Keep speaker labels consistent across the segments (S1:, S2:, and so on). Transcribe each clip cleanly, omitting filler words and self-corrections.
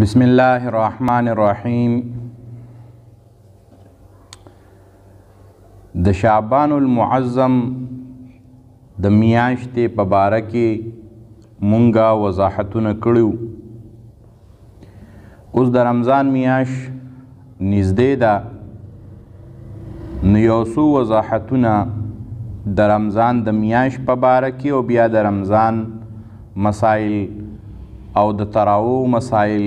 S1: بسم الله الرحمن الرحیم. د شعبان المعظم د میاشتې په باره کې مونږه وضاحتونه کړیو. اوس د رمضان میاشت نږدې ده، نو یو څو وضاحتونه د رمضان د میاشت په باره کې او بیا د رمضان مسائل او د تراویح مسائل،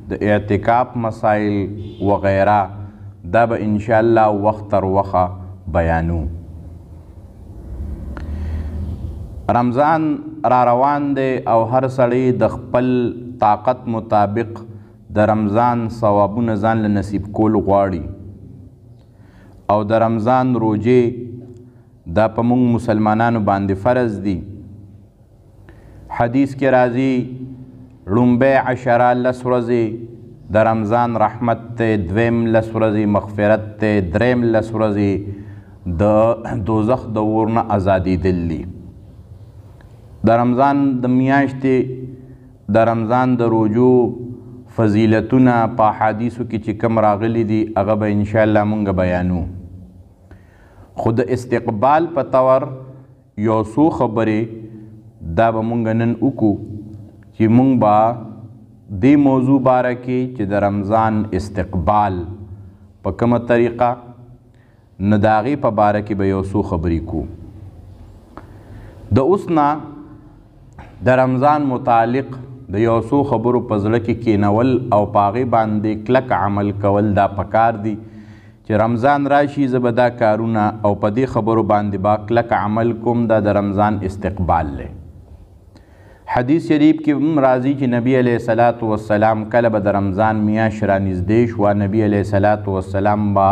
S1: د اعتکاف مسائل وغیره، دا به انشاءالله وخت تر وخته بیانو. رمضان را روان دی او هر سړی د خپل طاقت مطابق د رمضان ثوابونه ځان له نصیب کول غواړي، او د رمضان روجې دا په موږ مسلمانانو باندې فرض دي. حدیث کې راځي لومبی عشره 10 ورځې د رمضان رحمت دی، دویم 10 ورځې مغفرت دی، دریم 10 ورځې د دوزخ د اور نه ازادېدل دي. د رمضان د میاشتې د رمضان د روجو فضیلتونه په احادیثو کې چې کوم راغلي دي هغه به انشاءالله مونږ بیانو. خو د استقبال په طور یو څو خبرې دا به مونږ نن وکړو چې مونږ به دې موضوع باره کې چې د رمضان استقبال په کومه طریقه نه د هغې په باره کې به یو څو خبرې کوو. د اوس نه د رمضان متعلق د یو څو خبرو په زړه کې کینول او په هغې باندې کلک عمل کول دا پکار دي چې رمضان راشي زه به دا کارونه او په دې خبرو باندې به کلک عمل کوم. دا د رمضان استقبال دی. حدیث شریف کې هم راځي چې نبی علیه الصلاۃ والسلام کله به د رمضان میاشت رانږدې شوه، نبی علیه الصلاۃ والسلام به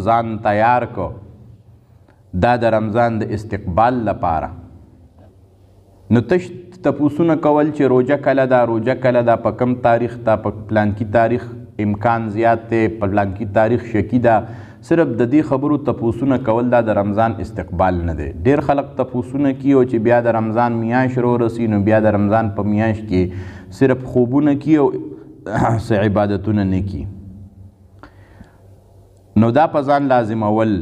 S1: ځان تیار کو دا د رمضان د استقبال لپاره. نو تش تپوسونه کول چې روجه کله ده، روجه کله ده، په کم تاریخ ده، په پلانکي تاریخ امکان زیات دی، په پلانکي تاریخ شکی ده، صرف د دې خبرو تپوسونه کول دا د رمضان استقبال نه دی. ډېر خلک تپوسونه کوي او چې بیا د رمضان میاشت رورسي نو بیا د رمضان په میاشت کې صرف خوبونه کوي او څه عبادتونه نه کوي. نو دا په ځان لازمول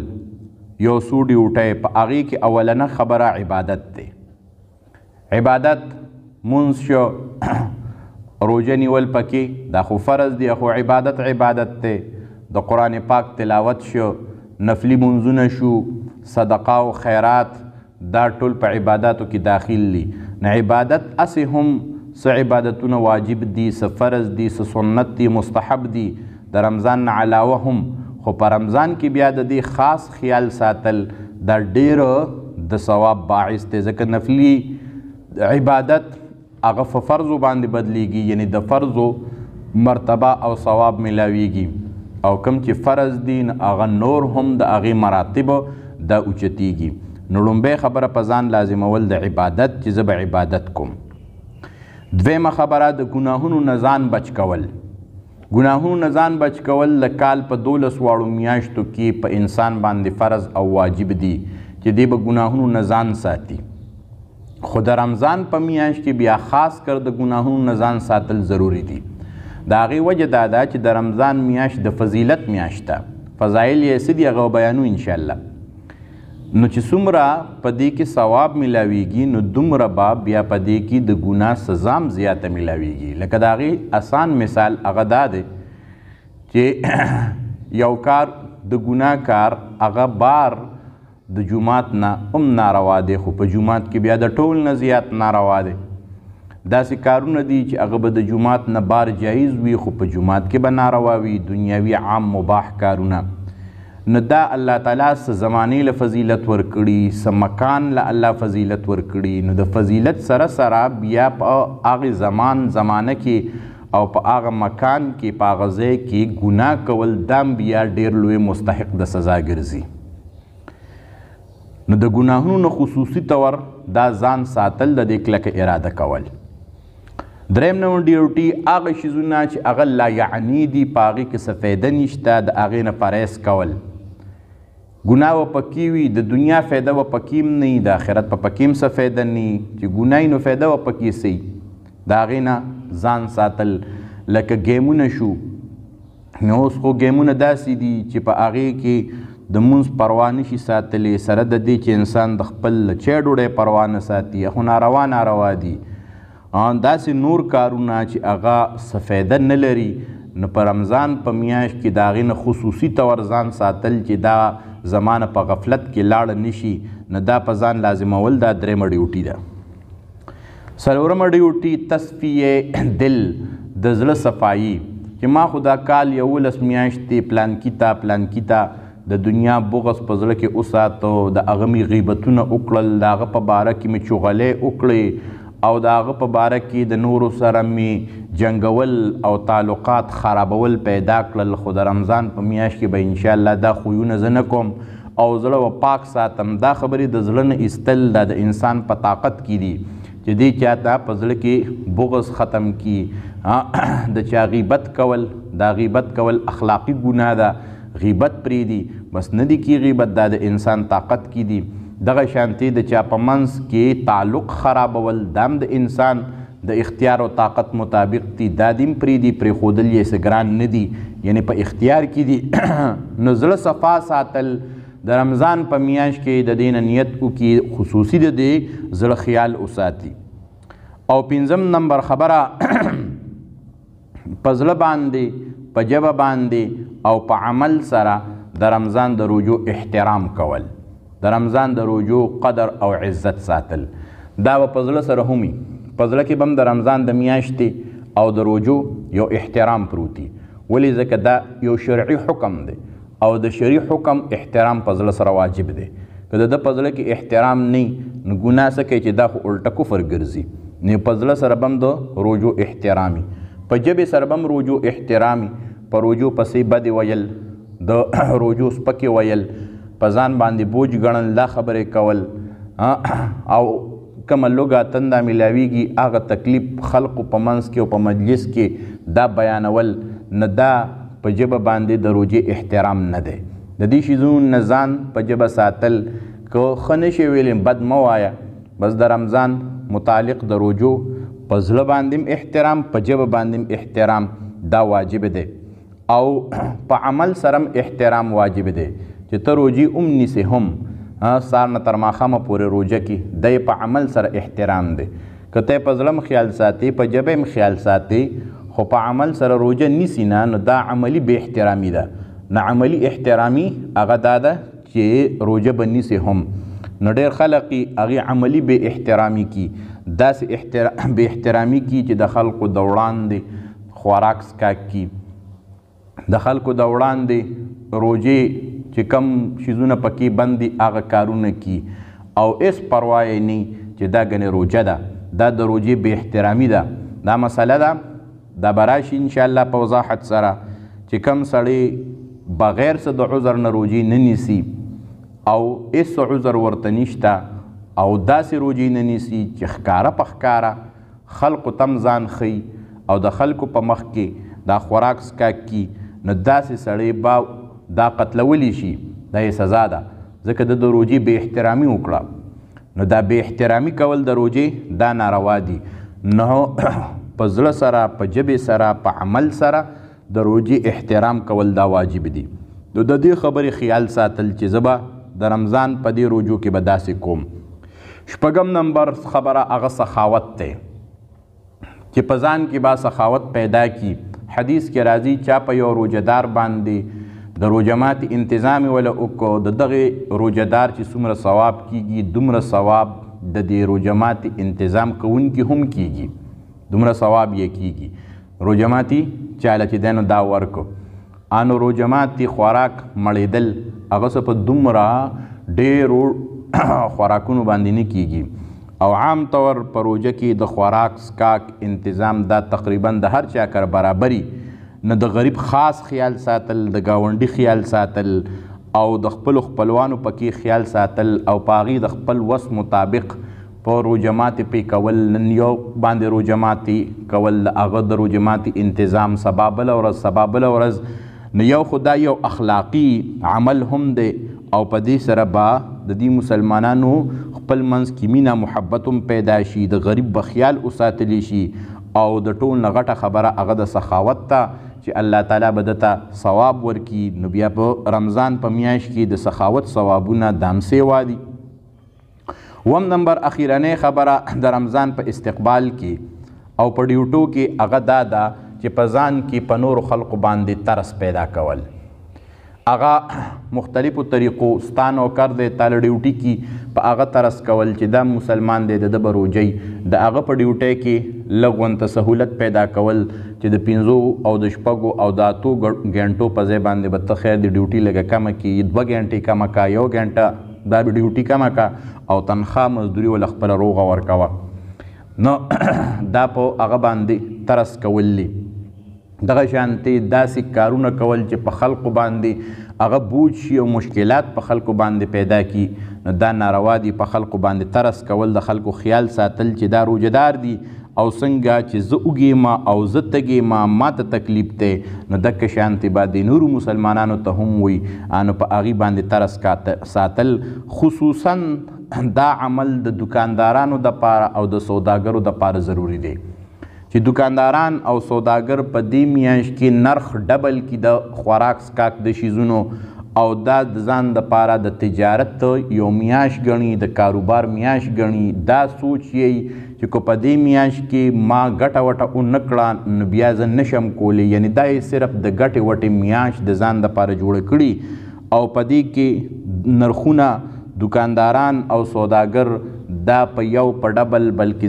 S1: یو څو ډیوټۍ په هغې کې اولنه خبره عبادت دی. عبادت مونځ شو، روژه نیول پکې دا خو فرض دی، خو عبادت دی. د قرآن پاک تلاوت شو، نفلی منځونه شو، صدقه او خیرات، دا ټول په عباداتو کې داخل دي. نه عبادت اسې هم څه عبادتونه واجب دي، څه فرض دي، څه سنت دي، مستحب دي د رمضان نه علاوه هم. خو په رمضان کې بیا د دې خاص خیال ساتل دا ډېر د ثواب باعث دی، ځکه نفلی عبادت هغه په فرضو باندې بدلیږي، یعنی د فرضو مرتبه او ثواب ملاویږي، او کم چې فرض دي هغه نور هم د هغې مراتب دا اوچتیږي. نو لومبۍ خبره په ځان لازمول د عبادت چې زه به عبادت کوم. دویمه خبره د ګناهونو نه ځان بچ کول. ګناهونو نه ځان بچ کول د کال په 12 واړو میاشتو کې په انسان باندې فرض او واجب دي چې دی به ګناهونو نه ځان ساتي. خو د رمضان په میاشت کې بیا خاص کر د ګناهونو نه ځان ساتل ضروري دي. د هغې وجه دا ده چې د رمضان میاشت د فضیلت میاشت ده، فضایل یې څه دي هغه بیانو انشاءالله. نو چې څومره په دې کې ثواب میلاویږي نو دومره به بیا په دې کې د ګناه سزا هم زیاته میلاویږي. لکه د هغې آسان مثال هغه دا دی چې یو کار د ګناه کار هغه بار د جومات نه هم ناروا دی، خو په جومات کې بیا د ټول نه زیات ناروا دی. داسې کارونه دي چې هغه به د جومات نه بار جایز وي خو په جومات کې به ناروا وي، دنیاوي عام مباح کارونه. نو دا الله تعالی څه زمانې له فضیلت ورکړي، څه مکان له الله فضیلت ورکړي. نو د فضیلت سره سره بیا په هغې زمانه کې او په هغه مکان کې په هغه ځای کې ګناه کول دا بیا ډېر لوی مستحق د سزا ګرځي. نو د ګناهونو نه خصوصي طور دا ځان ساتل د دې کلکه اراده کول. دریم نمبر ډیوټي هغه شیزونه چې هغه لا یعنی دي، په هغې کې څه فایده نشته، د هغې نه پرهیز کول. ګناه و پکې وي، د دنیا فایده و پکې هم نه وي، د آخرت په پکې هم څه فایده نه وي. چې ګناه وي نو فایده و پکې څه وي، د هغې نه ځان ساتل. لکه گیمونه شو، نو اوس خو گیمونه داسې دي چې په هغې کې د مونځ پروا نشي ساتلی، سره د دې چې انسان د خپل چای ډوډۍ پروا نه ساتي، خو ناروا دي. داسې نور کارونه چې هغه څه فایده نه لري، نو په رمضان په میاشت کې د هغې نه خصوصي طور ځان ساتل چې دا زمانه په غفلت کې لاړه نشي، نو دا په ځان لازمول دا درېمه ډیوټي ده. څلورمه ډیوټي تصفیه دل، د زړه صفایي، چې ما خو دا کال 11 میاشتې پلانکي ته د دنیا بغض په زړه کې وساتو، د هغه مې غیبتونه وکړل، د هغه په باره کې مې چغلۍ وکړې، او د هغه په باره کې د نورو سره مې جنګول او تعلقات خرابول پیدا کړل. خو د رمضان په میاشت کې به انشاءالله دا خویونه زه نه کوم او زړه به پاک ساتم. دا خبرې د زړه نه ایستل دا د انسان په طاقت کې دي چې دی چاته په زړه کې بغض ختم کی. د چا غیبت کول، دا غیبت کول اخلاقی ګناه ده، غیبت پرېږدي بس نه دی کی غیبت، دا د انسان طاقت کې دي. دغه شانتې د چا په منځ کې تعلق خرابول، دا هم د انسان د اختیار او طاقت مطابق دي، دا دې هم پرېږدي، پرېښودل یې څه ګران نه دي، یعنې په اختیار کې دي. نو زړه صفا ساتل د رمضان په میاشت کې د دې نه نیت وکړي، خصوصي د دې زړه خیال وساتي. او 5 نمبر خبره په زړه باندې، په ژبه باندې او په عمل سره د رمضان د روژو احترام کول، د رمضان د روژو قدر او عزت ساتل. دا به په زړه سره هم وي، په زړه کې به هم د رمضان د میاشتې او د روژو یو احترام پروت وي. ولې؟ ځکه دا یو شرعي حکم دی او د شرعي حکم احترام په زړه سره واجب دی. که د ده په زړه کې احترام نه نو ګناه څه کوي چې دا خو الټه کفر ګرځي. نو په زړه سره به هم د روژو احترامي، په ژبې سره به هم روژو احترامي، په روژو پسې بدې ویل، د روژو سپکې ویل، په ځان باندې بوج ګڼل، دا خبرې کول، او کومه لوږه تنده میلاویږي هغه تکلیف خلقو په منځ کې او په مجلس کې دا بیانول، نه دا په ژبه باندې د روژې احترام نه دی. د دې شیزونو نه ځان په ژبه ساتل، که ښه نشي ویلی بد مه وایه. بس د رمضان متعلق د روژو په زړه باندې احترام، په ژبه باندې احترام، دا واجب دی. او په عمل سره احترام واجب دی چې ته روژې هم نیسې، هم سهار نه تر ماښامه پورې روژه کې، دی په عمل سره احترام دی. که ته په زړه م خیال ساتې، په ژبه م خیال ساتې، خو په عمل سره روژه نیسي نه، نو دا عملي بې احترامي ده. نه عملي احترامي هغه دا ده چې روژه به نیسې هم. نو ډېر خلق هغې عملي بې احترامي کی، داسې بې احترامي کی چې د خلقو د وړاندې خوراک سکاک کی، د خلکو د وړاندې روژې چې کم شیزونه پکې بند دي هغه کارونه کی، او هېڅ پروا یې نه چې دا ګنې روژه ده، دا د روژې بې احترامي ده. دا مسله ده، دا به راشي انشاءالله په وضاحت سره، چې کم سړی بغیر څه د عذر نه روژې نه نیسي او هېڅ عذر ورته نشته، او داسې روژې نه نیسي چې ښکاره په ښکاره خلقو تم ځان ښیي او د خلکو په مخ کې دا خوراک سکاک کی، نو داسې سړی به دا قتلولی شي، دا یې سزا ده، ځکه د روژې بې احترامي وکړه. نو دا بې احترامي کول د روژې دا ناروا دي. نو په زړه سره، په ژبې سره، په عمل سره د روژې احترام کول دا واجب دي. نو د دې خبرې خیال ساتل چې زه به د رمضان په دې روژو کې به داسې کوم. 6 نمبر خبره هغه سخاوت دی چې په ځان کې به سخاوت پیدا کی. حدیث کې راځي چا په یو روژهدار باندې د روژه انتظام ولا وکړو، د دغې روژهدار چې څومره ثواب کیږي دومره ثواب د دې روژه انتظام کوونکي هم کیږي، دومره ثواب یې کیږي. روژه ماتي چاله چې دی نو دا ورکو، انو روژه ماتي خوراک مړېدل هغه څه په دومره ډېرو خوراکونو باندې نه کیږي. او عام طور په روژه کې د خوراک سکاک انتظام دا تقریبا د هر چا کر برابري، نه د غریب خاص خیال ساتل، د ګاونډي خیال ساتل، او د خپلو خپلوانو پکې خیال ساتل، او په هغې د خپل وس مطابق په روژه ماتې پې کول. نن یو باندې روژه ماتې کول، د هغه د روژه ماتې انتظام سبا بله ورځ، سبا بله ورځ، نو یو خو دا یو اخلاقي عمل هم دی، او په دې سره به د دې مسلمانانو خپل منځ کې مینه محبت هم پیدا شي، د غریب به خیال وساتلی شي، او د ټول نه غټه خبره هغه د سخاوت ته چې الله تعالی به دته ثواب ورکي. نو بیا په رمضان په میاشت کې د سخاوت ثوابونه دام سیوا دي. وم نمبر اخیرنۍ خبره د رمضان په استقبال کې او په ډیوټو کې هغه دا ده چې په ځان کې په نورو خلقو باندې ترس پیدا کول. هغه مختلفو طریقو ستا نوکر دی تا له ډیوټي کې په هغه ترس کول چې دا مسلمان دی د ده به روژئ د هغه په ډیوټۍ کې لږ ورته سهولت پیدا کول چې د 5 او د 6 او د 8 غنټو په ځای باندې به ته خیر د ډیوټي لږه کمه کړي 2 غنټې کمه کا 1 غنټه دا به ډیوټي کمه کا او تنخواه مزدوري ول خپله روغه ورکوه. نو دا په هغه باندې ترس کول دي. دغه شانتې داسې کارونه کول چې په خلقو باندې هغه بوج شي او مشکلات په خلقو باندې پیدا کی نو دا ناروا دي. په خلقو باندې ترس کول د خلقو خیال ساتل چې دا روجهدار دي او څنګه چې زه اوږېما او زه تږېما ما ته تکلیف دی نو دکه شانتې به د نورو مسلمانانو ته هم وي نو په هغې باندې ترس ساتل. خصوصا دا عمل د دکاندارانو دپاره او د سوداګرو دپاره ضروري دی چې دکانداران او سوداګر په دې میاشت کې نرخ ډبل کړي د خوراک سکاک د شیزونو او دا د ځان دپاره د تجارت یو میاشت ګڼي د کاروبار میاشت ګڼي. دا سوچ یې چې که په دې میاشت کې ما ګټه وټه ونه کړه نو بیا زه نشم کولی. یعنې دا یې صرف د ګټې وټې میاشت د ځان دپاره جوړه کړي او په دې کې نرخونه دکانداران او سوداګر دا په یو په ډبل بلکې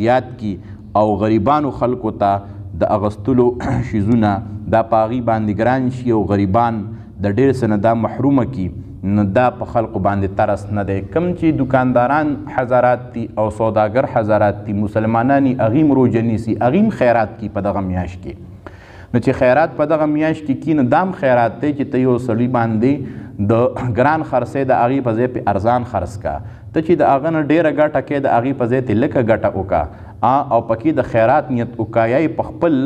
S1: زیات کی او غریبانو خلکو ته د اغستلو شیزونه دا په هغې باندې ګران شي او غریبان د ډېر څه نه دا محرومه کی نو دا په خلقو باندې ترس نه دی. کوم چې دکانداران حضرات دي او سوداګر حضرات دي مسلمانان یې هغې هم روژه نیسي هغې هم خیرات کی په دغه میاشت کې. نو چې خیرات په دغه میاشت کې کی نو دا هم خیرات دی چې ته یو سړي باندې د ګران خرڅۍ د هغې په ځای پې ارزان خرڅ کا. ته چې د هغه نه ډېره ګټه کې د هغې په ځای ته لکه ګټه وکړه او پکې د خیرات نیت وکړه یا یې په خپل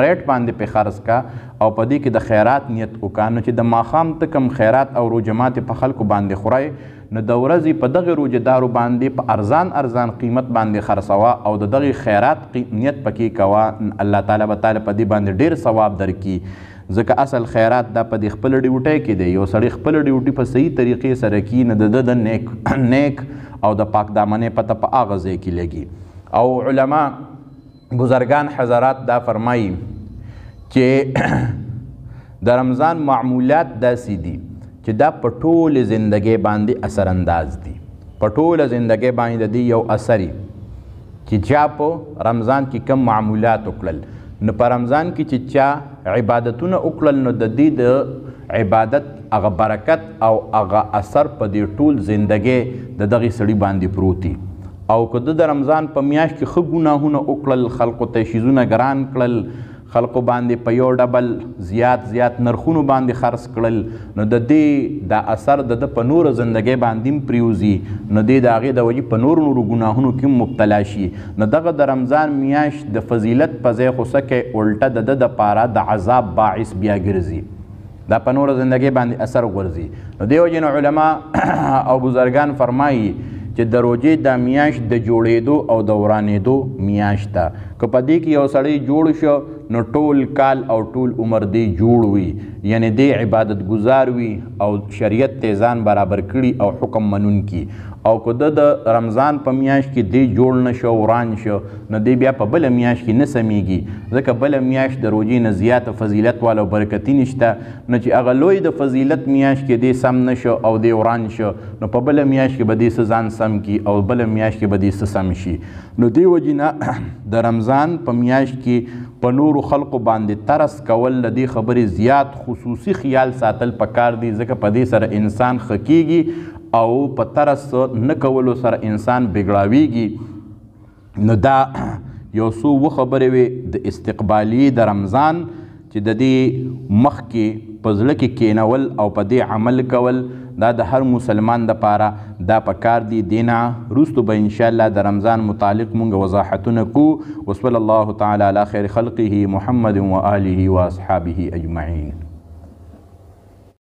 S1: ریټ باندې پې خرڅ کا او په دې کې د خیرات نیت وکړه. نو چې د ماښام ته کوم خیرات او روژه ماتې په خلکو باندې خورئ نو د ورځې په دغې روژهدارو باندې په ارزان قیمت باندې خرڅوه او د دغې خیرات نیت پکې کوه. الله تعالی به تعالی په دې باندې ډېر ثواب درکړي ځکه اصل خیرات دا په دې خپله ډیوټۍ کې دی. یو سړی خپله ډیوټي په صحیح طریقې سره کي نو د ده د نیک او د پاک دامنۍ پته په هغه ځای کې لګي. او علما بزرگان حضرات دا فرمایي چې د رمضان معمولات داسې دي چې دا په ټولې زندګۍ باندې اثرانداز دي. په ټوله زندګۍ باندې د دې یو اثر چې چا په رمضان کې کم معمولات وکړل نو په رمضان کې چې چا عبادتونه وکړل نو د دې د عبادت هغه برکت او هغه اثر په دې ټول زندګۍ د دغې سړي باندې پروت او که د رمضان په میاشت کې ښه ګناهونه وکړل خلقو ته شیزونه ګران کړل خلقو باندې په یو ډبل زیات نرخونو باندې خرڅ کړل نو د دې دا اثر د ده په نوره زندګۍ باندې هم پریوځي نو دی د هغې د وجې په نورو ګناهونو کې هم مبتلا شي. نو دغه د رمضان میاشت د فضیلت په ځای خو څه کوي الټه د ده دپاره د عذاب باعث بیا ګرځي دا په نوره زندګۍ باندې اثر غورځي. نو دې وجې نه علما او بزرګان فرمایي چې د روژې دا میاشت د جوړېدو او د ورانېدو میاشت ده. که په دې کې یو سړی جوړ شو نو ټول کال او ټول عمر دی جوړ وي یعنی دی عبادت گزار وي او شریعت ته ځان برابر کړي او حکم منونکي. او که د رمضان په میاشت کې دی جوړ نه شو وران شو نو دی بیا په بله میاشت کې نه سمیږي ځکه بله میاشت د روژې نه زیاته فضیلت والا او برکتي نشته. نو چې هغه لوی د فضیلت میاشت کې دی سم نه شو او دی وران شو نو په بله میاشت کې به دی څه ځان سم کي او بله میاشت کې به دی څه سم شي. نو دې وجې نه د رمضان په میاشت کې په نورو خلقو باندې ترس کول د دې خبرې زیات خصوصي خیال ساتل پکار دی ځکه په دې سره انسان ښه کیږي او په ترس نه کولو سره انسان بګړاویږي. نو دا یو څو خبرې وې د استقبالي د رمضان چې د دې مخکې په زړه کې کینول او په دې عمل کول دا د هر مسلمان دپاره دا پکار دی. دینا وروستو به انشاءالله د رمضان متعلق مونږ وضاحتونه کو. وصلی الله تعالی علی خیر خلقه محمد و آله و اصحابه اجمعین.